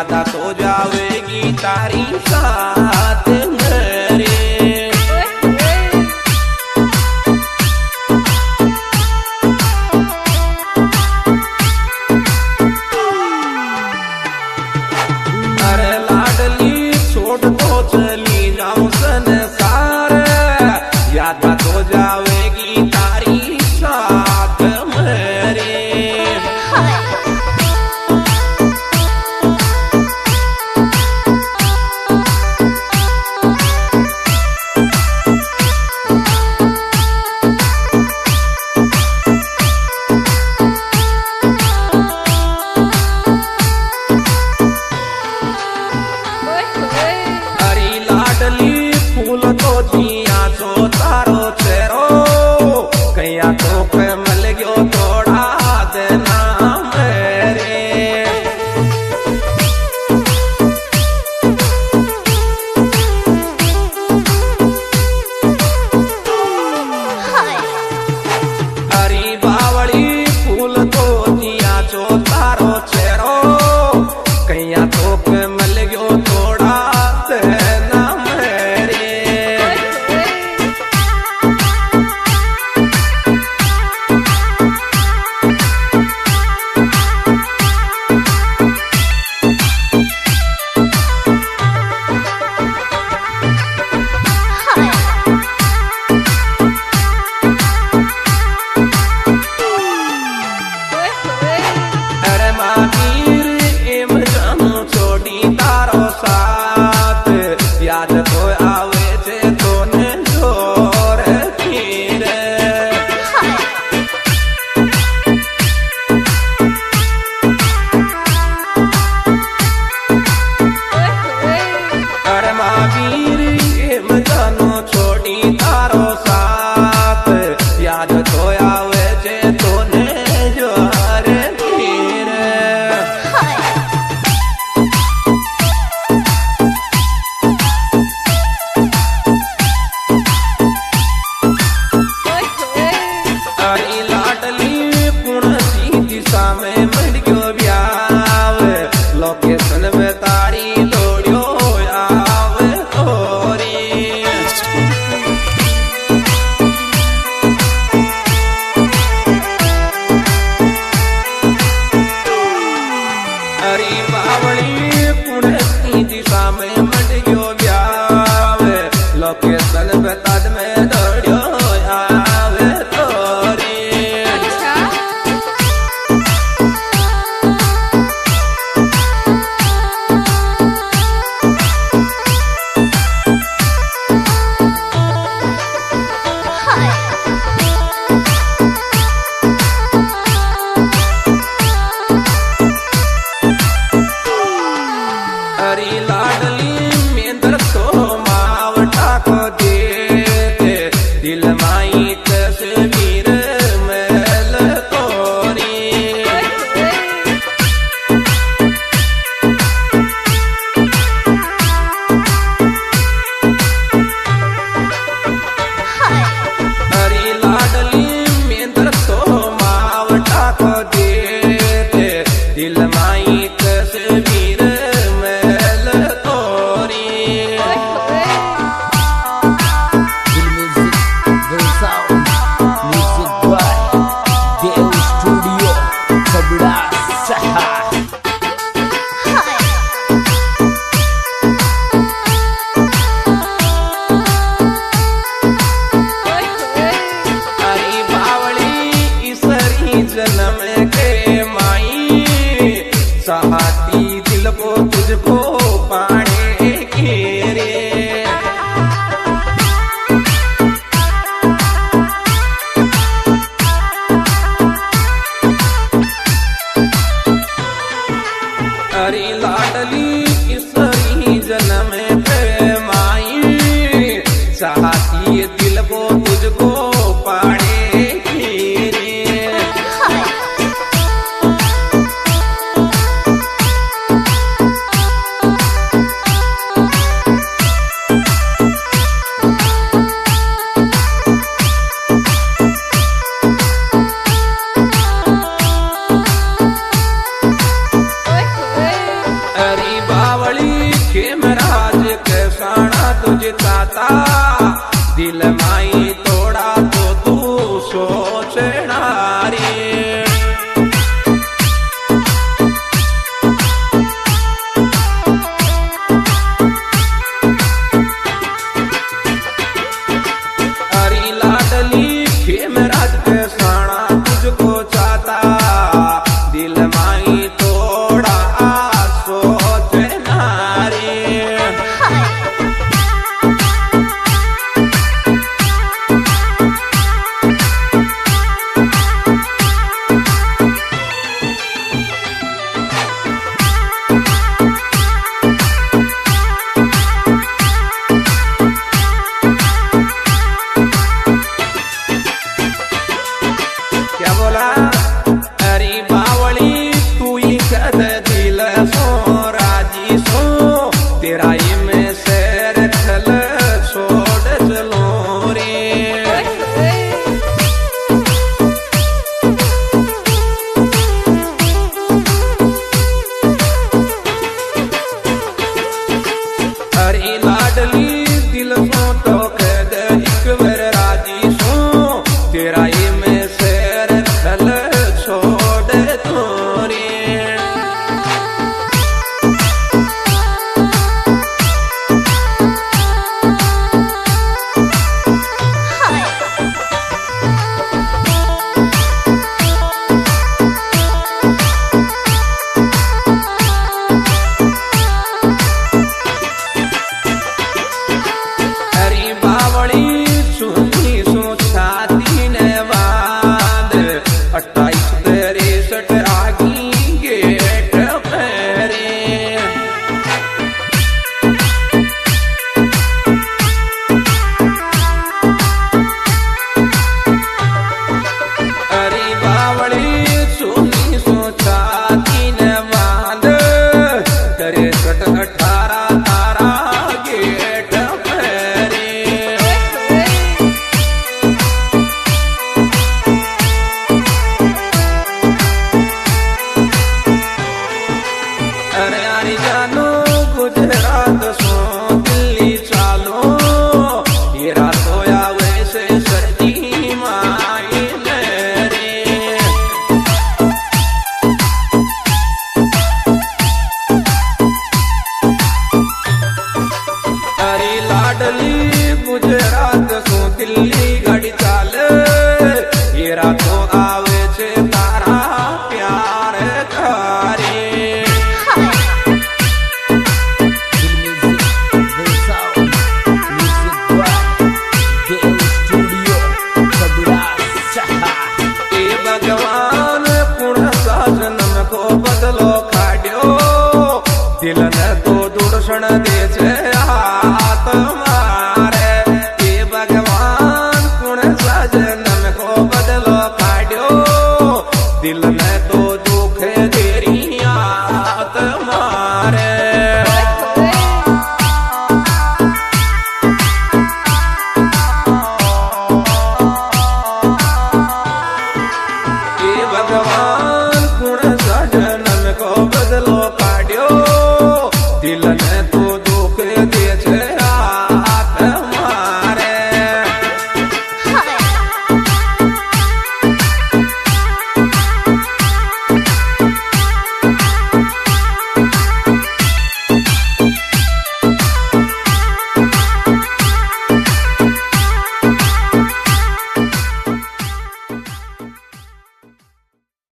याद तो जावेगी तारी साथ मेरे। अरे लाडली छोड़ तो चली जाऊं संसार, याद तो जावेगी तारी साथ मेरे। फूल तो जिया चो तारो चेरो, कैया तो पे मिल गयो थोड़ा देना मेरे। हरी बावली फूल तो जिया चो तारो चेरो, कैया तो पे मिल गयो थोड़ा देना। याद तो आवे छे तोने जोर खीरे। अरे महावीर एम जानो छोड़ी तारो साथ, याद तो आवे छे तोने जोर खीरे। में मर गयो ब्याव, लोकेशन में तारी दौड़ियो आवे तोरी। अरे बावली पुणे की दिशा में मर गयो ब्याव, लोकेशन में तद में दौड़ियो आवे तोरी। हरी लाडली मेंदर तो मावटा को दे, दिल माई तस्वीर मेल तोरी। हरी लाडली मेंदर तो मावटा को दे, दिल माई तस्वीर जन्म के माई चाहती दिल को तुझको पाने के रे। अरे लाडली इसरी जन्म के माई चाहती दिल को तुझको पाने के रे। साणा तुझे चाहता दिल माई तोड़ा तो तू सोचणारी गुजरात सो दिल्ली गाड़ी चाल ये रातों आवे छे तारा प्यार थारे भगवान पुण्य सा जन्म को बदलो खाड्यो दिल ने तो दूरषण